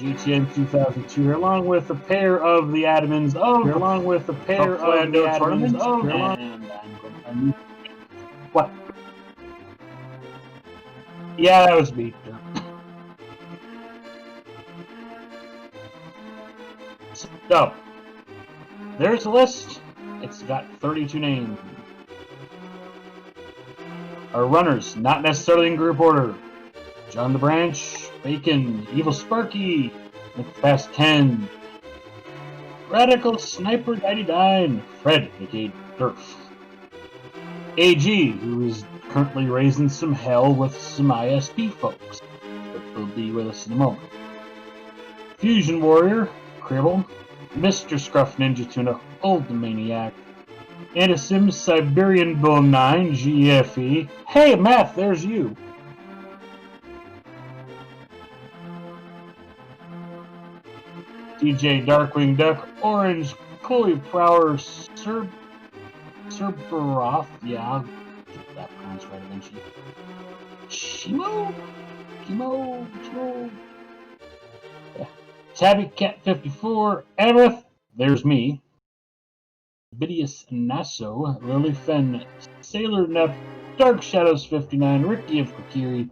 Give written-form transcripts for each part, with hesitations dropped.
GTN 2002 here, along with a pair of the admins of Plando tournament. And I'm going to what? Yeah, that was me. So, there's a list. It's got 32 names. Our runners, not necessarily in group order. John the Branch, Bacon, Evil Sparky, McFast 10, Radical Sniper 99, Fred, aka Durf, AG, who is currently raising some hell with some ISP folks, but they'll be with us in a moment. Fusion Warrior, Cribble, Mr. Scruff Ninja Tuna, Old Maniac, Anasim Siberian Bull 9, GFE. Hey, Matt, there's you. DJ Darkwing Duck, Orange, Chloe Prower, Cerberoth, yeah, I'll get that pronounced right eventually. Chimo? Yeah. Tabby Cat 54, Aerith, there's me. Bidius Nasso, Lily Fen, Sailor Nep, Dark Shadows 59, Ricky of Kokiri,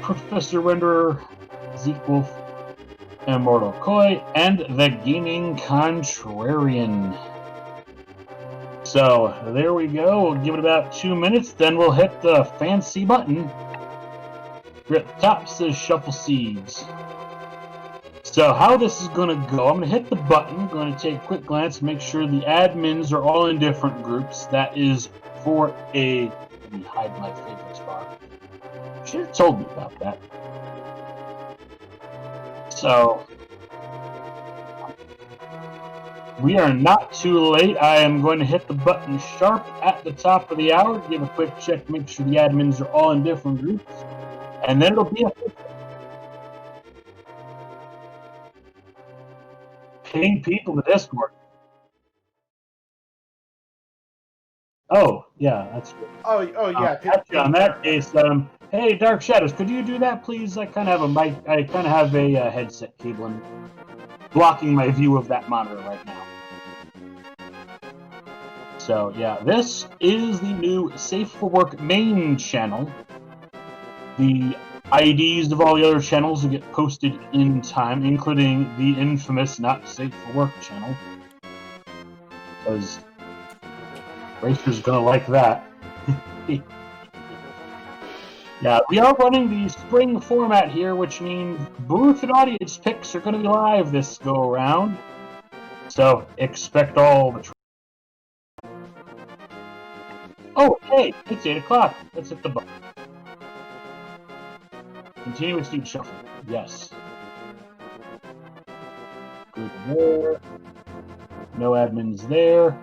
Professor Renderer, Zeke Wolf, Immortal Koi, and the Gaming Contrarian. So, there we go. We'll give it about 2 minutes, then we'll hit the fancy button. Here at the top says Shuffle Seeds. So, how this is going to go, I'm going to hit the button, going to take a quick glance, make sure the admins are all in different groups. That is for a... Let me hide my favorites bar. Should have told me about that. So, we are not too late. I am going to hit the button sharp at the top of the hour, give a quick check, make sure the admins are all in different groups, and then it'll be a ping people to Discord. Oh, yeah, that's good. Oh yeah. Actually, in that case, hey, Dark Shadows, could you do that, please? I kind of have a mic. I kind of have a headset cable blocking my view of that monitor right now. So yeah, this is the new Safe for Work main channel. The IDs of all the other channels will get posted in time, including the infamous Not Safe for Work channel, because Racer's gonna like that. Yeah, we are running the spring format here, which means booth and audience picks are going to be live this go around. So expect all the. Oh, hey, it's 8 o'clock. Let's hit the button. Continuous seat shuffle. Yes. Group there. No admins there.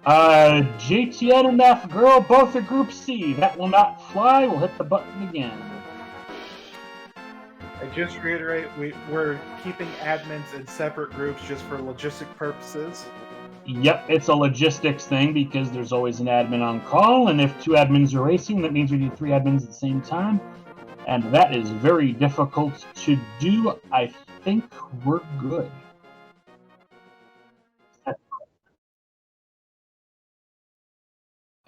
JTN and F Girl, both are Group C. That will not fly. We'll hit the button again. I just reiterate, we're keeping admins in separate groups just for logistic purposes. Yep, it's a logistics thing because there's always an admin on call, and if 2 admins are racing, that means we need 3 admins at the same time, and that is very difficult to do. I think we're good.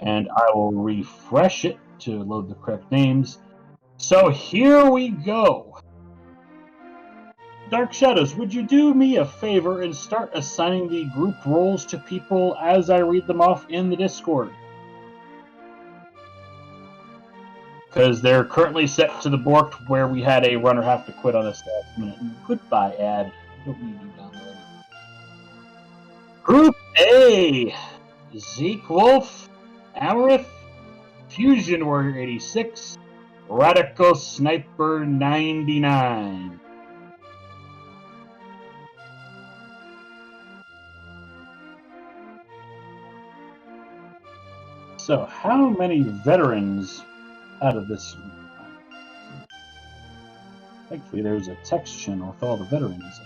And I will refresh it to load the correct names. So here we go. Dark Shadows, would you do me a favor and start assigning the group roles to people as I read them off in the Discord? Because they're currently set to the borked where we had a runner have to quit on us last minute. Goodbye, ad. I don't need you down there. Group A, Zeke Wolf, Amarith, Fusion Warrior 86, Radical Sniper 99. So, how many veterans out of this? Thankfully, there's a text channel with all the veterans.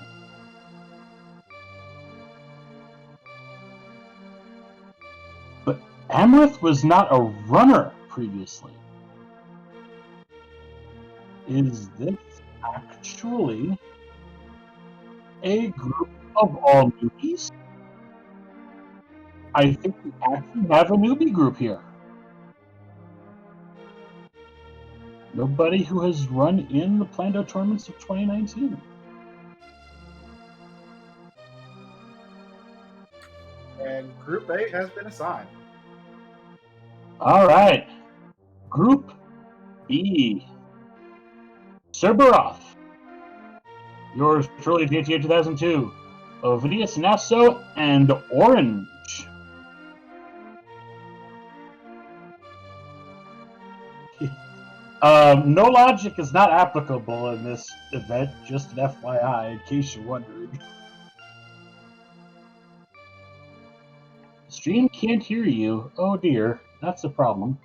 But Amarith was not a runner previously. Is this actually a group of all newbies. I think we actually have a newbie group here. Nobody who has run in the Plando tournaments of 2019. And Group A has been assigned. All right. Group B. Cerberov. Yours truly, GTA 2002. Ovidius Nasso and Orange. No logic is not applicable in this event, just an FYI, in case you're wondering. The stream can't hear you. Oh dear, that's a problem.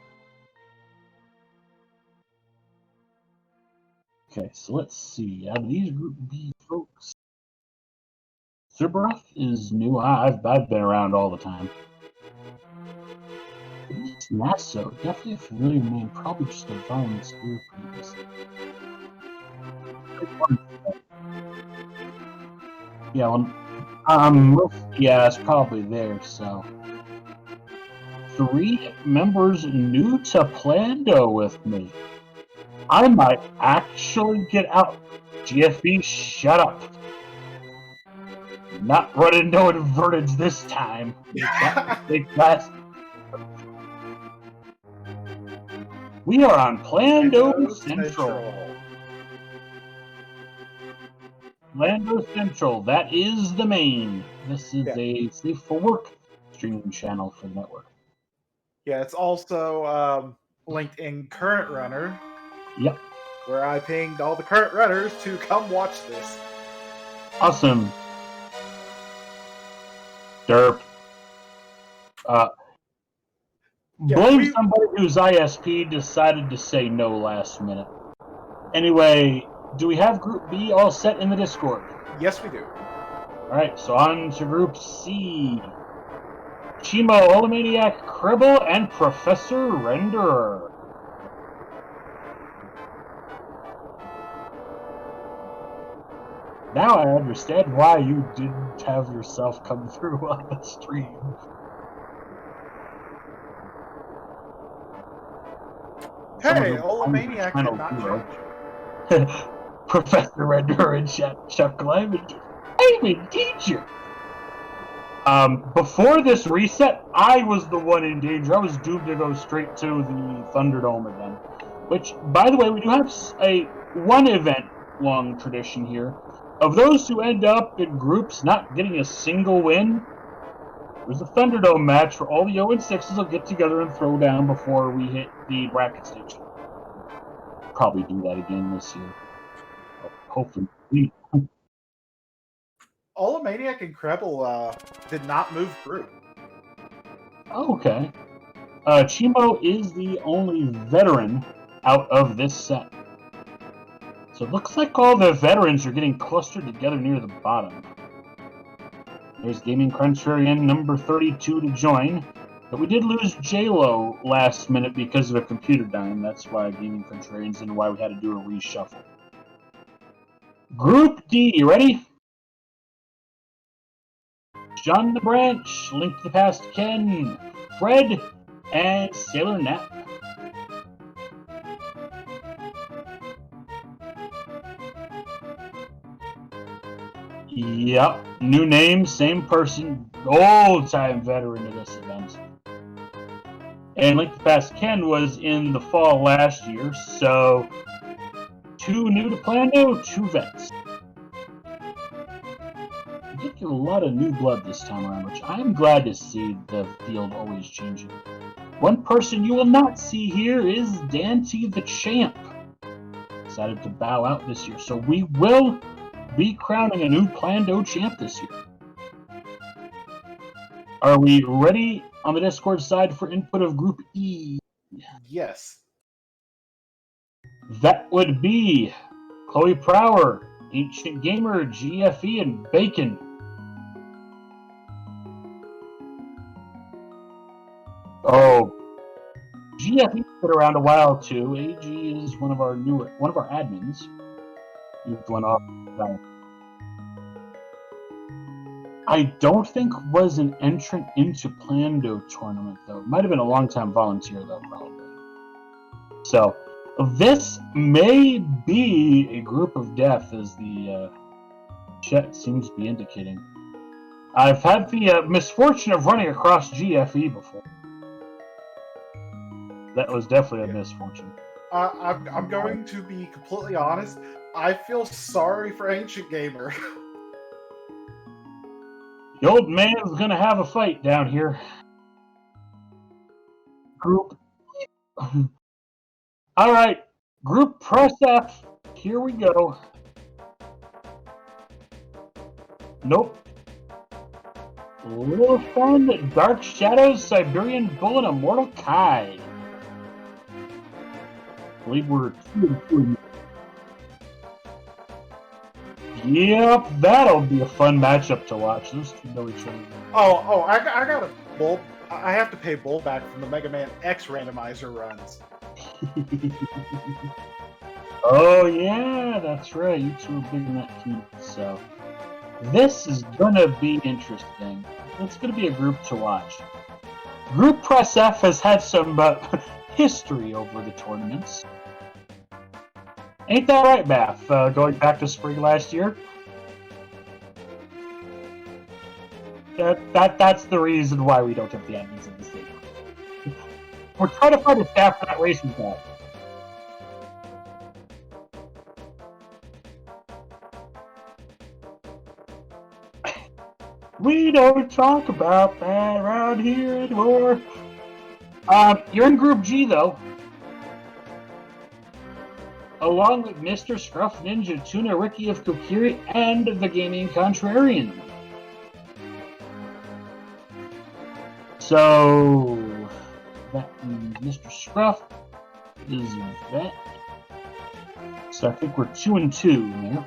Okay, so let's see. Out of these Group B folks, Cerberov is new. I've been around all the time. It's Nasso, definitely a familiar name, probably just a volunteer previously. Yeah, well, yeah, it's probably there, so. 3 members new to Plando with me. I might actually get out. GFB, shut up. Not running no inverteds this time. We are on Plando Central. Plando Central, that is the main. This is a Safe for Work streaming channel for the network. Yeah, it's also linked in Current Runner. Yep. Where I pinged all the current runners to come watch this. Awesome. Derp. Blame somebody whose ISP decided to say no last minute. Anyway, do we have Group B all set in the Discord? Yes, we do. Alright, so on to Group C. Chimo, Holomaniac, Cribble, and Professor Renderer. Now I understand why you didn't have yourself come through on the stream. Hey, Holomaniac did not change. Professor Renderer and Chuck Lyman. I'm teacher. Before this reset, I was the one in danger. I was doomed to go straight to the Thunderdome again. Which, by the way, we do have a one event-long tradition here. Of those who end up in groups not getting a single win, there's a Thunderdome match where all the 0-6s will get together and throw down before we hit the bracket stage. Probably do that again this year. Hopefully. Holomaniac and Krebel did not move through. Oh, okay. Chimo is the only veteran out of this set. So it looks like all the veterans are getting clustered together near the bottom. There's Gaming Contrarian number 32 to join. But we did lose J-Lo last minute because of a computer dying. That's why Gaming Contrarian's and why we had to do a reshuffle. Group D, you ready? John the Branch, Link to the Past Ken, Fred, and Sailor Nap. Yep, new name, same person, old-time veteran of this event. And Link to the Past Ken was in the fall last year, so 2 new to Plando, 2 vets. We did get a lot of new blood this time around, which I'm glad to see. The field always changing. One person you will not see here is Dante the Champ. Decided to bow out this year, so we will be crowning a new Plando champ this year. Are we ready on the Discord side for input of Group E? Yes. That would be Chloe Prower, Ancient Gamer, GFE, and Bacon. Oh, GFE's been around a while too. AG is one of our admins. You've went off. I don't think was an entrant into Plando tournament, though. Might have been a long-time volunteer, though, probably. So, this may be a group of death, as the chat seems to be indicating. I've had the misfortune of running across GFE before. That was definitely a misfortune. I'm going to be completely honest. I feel sorry for Ancient Gamer. The old man's gonna have a fight down here. Group. Alright, Group Press F. Here we go. Nope. Little Fun, Dark Shadows, Siberian Bull, and Immortal Kai. I believe we're 2-2. Yep, that'll be a fun matchup to watch. Those two know each other. I got a bull. I have to pay bull back from the Mega Man X randomizer runs. Oh yeah, that's right. You two are big in that team. So this is gonna be interesting. It's gonna be a group to watch. Group Press F has had some history over the tournaments. Ain't that right, Math? Going back to spring last year? That's the reason why we don't have the admins in the state. We're trying to find a staff for that racing pack. We don't talk about that around here anymore. You're in Group G, though. Along with Mr. Scruff Ninja, Tuna Ricky of Kokiri, and the Gaming Contrarian. So, that means Mr. Scruff is vet. So I think we're 2-2 now.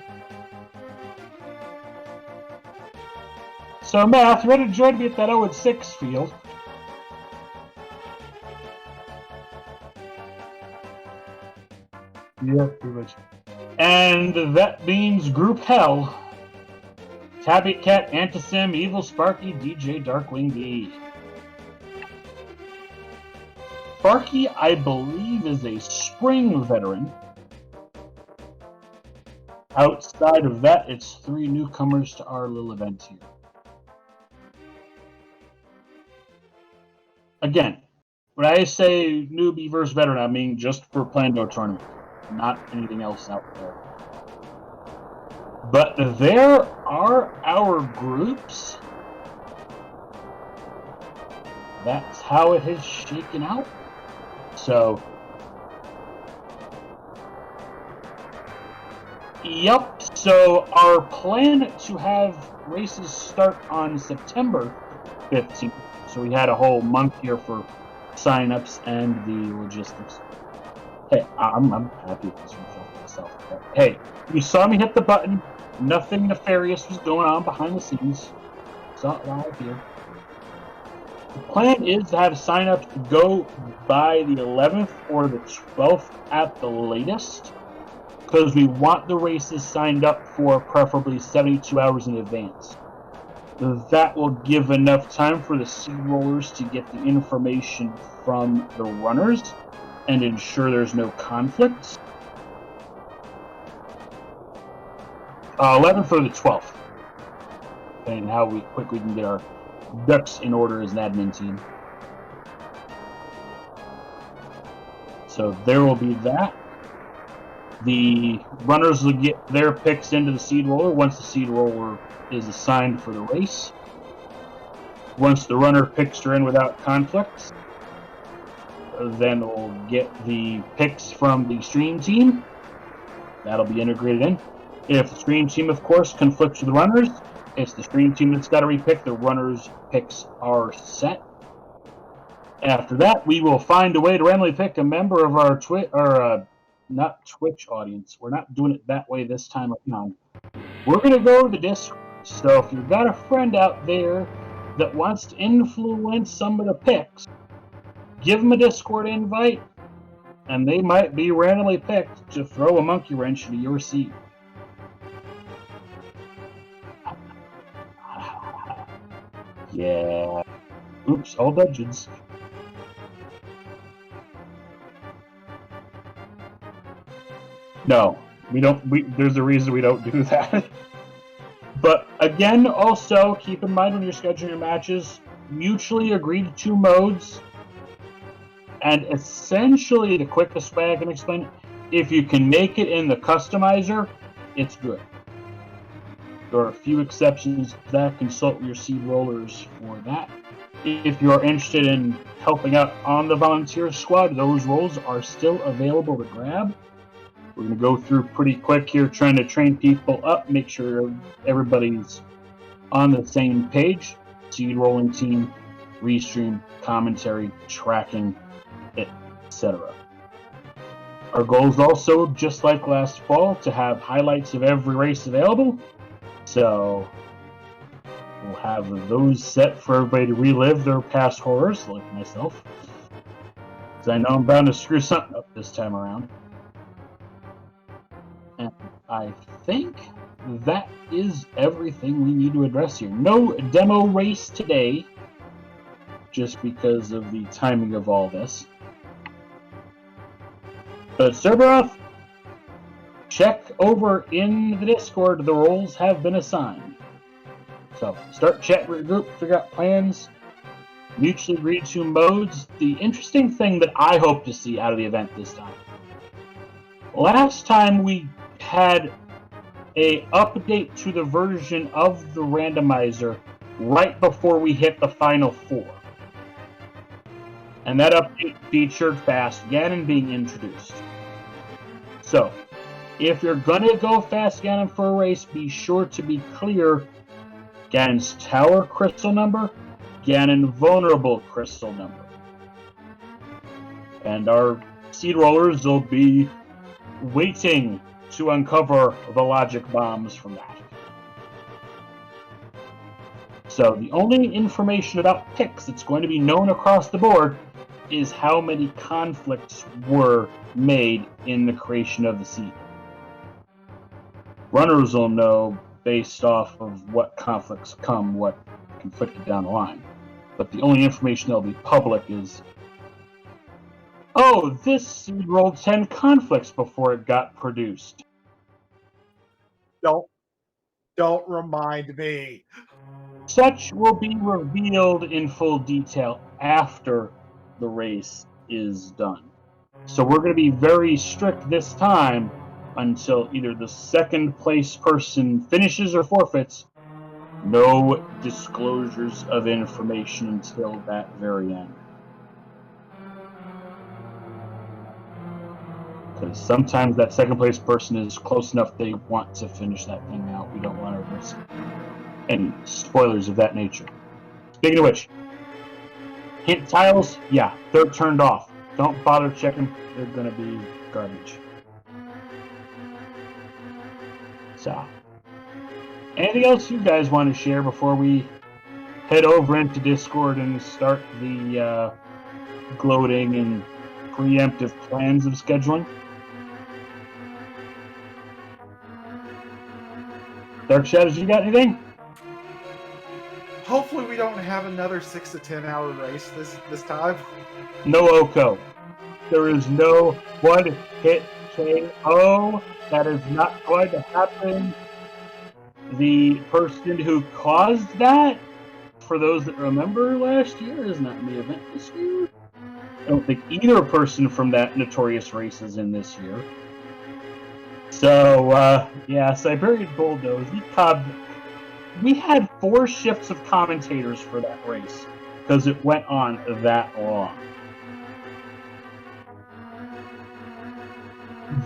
So, Math, you ready to join me at that 0-6 field? Yeah, pretty much. And that means Group Hell. Tabby Cat, Antisim, Evil Sparky, DJ Darkwing D. Sparky, I believe, is a spring veteran. Outside of that, it's 3 newcomers to our little event here. Again, when I say newbie versus veteran, I mean just for Plando tournament, not anything else out there. But there are our groups. That's how it has shaken out. So, yep. So our plan to have races start on September 15th. So we had a whole month here for sign-ups and the logistics. Hey, I'm happy with this result myself. But hey, you saw me hit the button. Nothing nefarious was going on behind the scenes. Saw it live here. The plan is to have sign-ups go by the 11th or the 12th at the latest, because we want the races signed up for preferably 72 hours in advance. That will give enough time for the seed rollers to get the information from the runners and ensure there's no conflicts. 11th or the 12th, depending on how quick we can get our ducks in order as an admin team. So there will be that. The runners will get their picks into the seed roller once the seed roller is assigned for the race. Once the runner picks are in without conflicts, then we'll get the picks from the stream team. That'll be integrated in. If the stream team, of course, conflicts with the runners, it's the stream team that's got to repick. The runners' picks are set. After that, we will find a way to randomly pick a member of our not Twitch audience. We're not doing it that way this time around. We're going to go to the Discord. So if you've got a friend out there that wants to influence some of the picks, give them a Discord invite, and they might be randomly picked to throw a monkey wrench into your seat. Yeah. Oops, all dungeons. No, we don't. There's a reason we don't do that. But again, also keep in mind when you're scheduling your matches, mutually agreed to modes. And essentially, the quickest way I can explain it, if you can make it in the customizer, it's good. There are a few exceptions to that. Consult with your seed rollers for that. If you're interested in helping out on the volunteer squad, those roles are still available to grab. We're going to go through pretty quick here, trying to train people up, make sure everybody's on the same page. Seed rolling team, restream, commentary, tracking, etc. Our goal is also, just like last fall, to have highlights of every race available. So we'll have those set for everybody to relive their past horrors, like myself. Because I know I'm bound to screw something up this time around. And I think that is everything we need to address here. No demo race today, just because of the timing of all this. But Cerberus, check over in the Discord. The roles have been assigned. So start chat with your group, figure out plans, mutually agreed to modes. The interesting thing that I hope to see out of the event this time. Last time we had a update to the version of the randomizer right before we hit the final four. And that update featured Fast Ganon being introduced. So, if you're gonna go Fast Ganon for a race, be sure to be clear Ganon's Tower crystal number, Ganon Vulnerable crystal number. And our seed rollers will be waiting to uncover the logic bombs from that. So the only information about picks that's going to be known across the board is how many conflicts were made in the creation of the seed. Runners will know based off of what conflicts come, what conflicted down the line. But the only information that'll be public is, oh, this seed rolled 10 conflicts before it got produced. Don't remind me. Such will be revealed in full detail after the race is done. So we're going to be very strict this time until either the second place person finishes or forfeits. No disclosures of information until that very end. Because sometimes that second place person is close enough they want to finish that thing out. We don't want to risk any spoilers of that nature. Speaking of which, hint tiles, yeah, they're turned off. Don't bother checking. They're going to be garbage. So, anything else you guys want to share before we head over into Discord and start the gloating and preemptive plans of scheduling? Dark Shadows, you got anything? Hopefully we don't have another 6 to 10 hour race this time. No Oko. There is no one-hit KO. That is not going to happen. The person who caused that, for those that remember last year, is not in the event this year. I don't think either person from that notorious race is in this year. So, yeah, Siberian Bulldoze, we had 4 shifts of commentators for that race because it went on that long.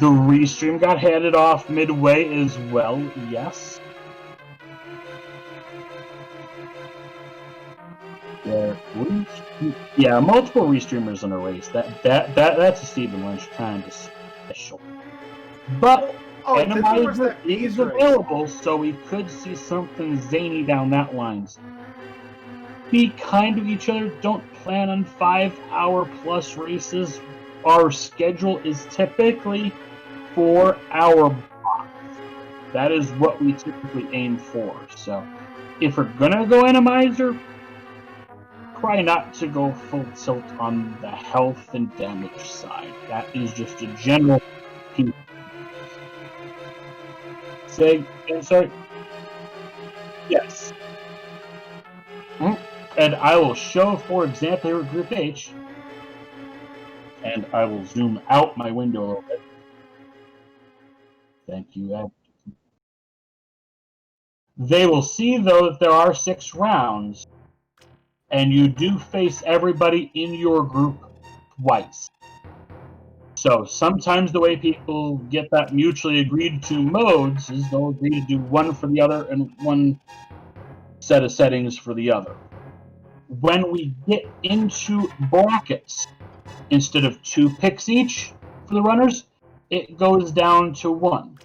The restream got handed off midway as well, yes. Yeah, multiple restreamers in a race. That's a Stephen Lynch kind of special. But Randomizer is available, so we could see something zany down that lines. Be kind to each other. Don't plan on 5-hour plus races. Our schedule is typically 4-hour blocks. That is what we typically aim for. So if we're gonna go Randomizer, try not to go full tilt on the health and damage side. That is just a general piece. Say, sorry. Yes. And I will show, for example, here at Group H, and I will zoom out my window a little bit. Thank you, Ed. They will see, though, that there are 6 rounds, and you do face everybody in your group twice. So sometimes the way people get that mutually agreed to modes is they'll agree to do one for the other and one set of settings for the other. When we get into brackets, instead of 2 picks each for the runners, it goes down to 1.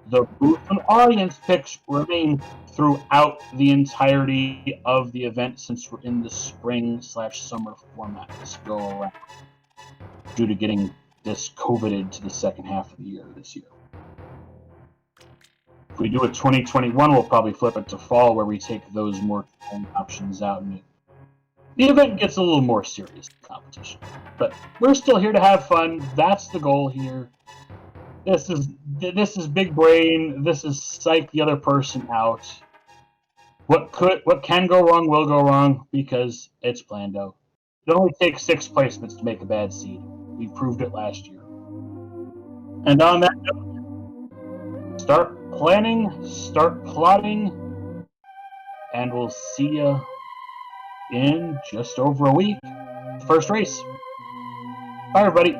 The booth and audience picks remain throughout the entirety of the event, since we're in the spring/summer format this go around, due to getting this COVIDed to the second half of the year this year. If we do a 2021, we'll probably flip it to fall, where we take those more options out, and the event gets a little more serious competition. But we're still here to have fun. That's the goal here. This is big brain. This is psych the other person out. What can go wrong will go wrong, because it's Plando. It only takes 6 placements to make a bad seed. We proved it last year. And on that note, start planning, start plotting, and we'll see you in just over a week. First race. Bye, everybody.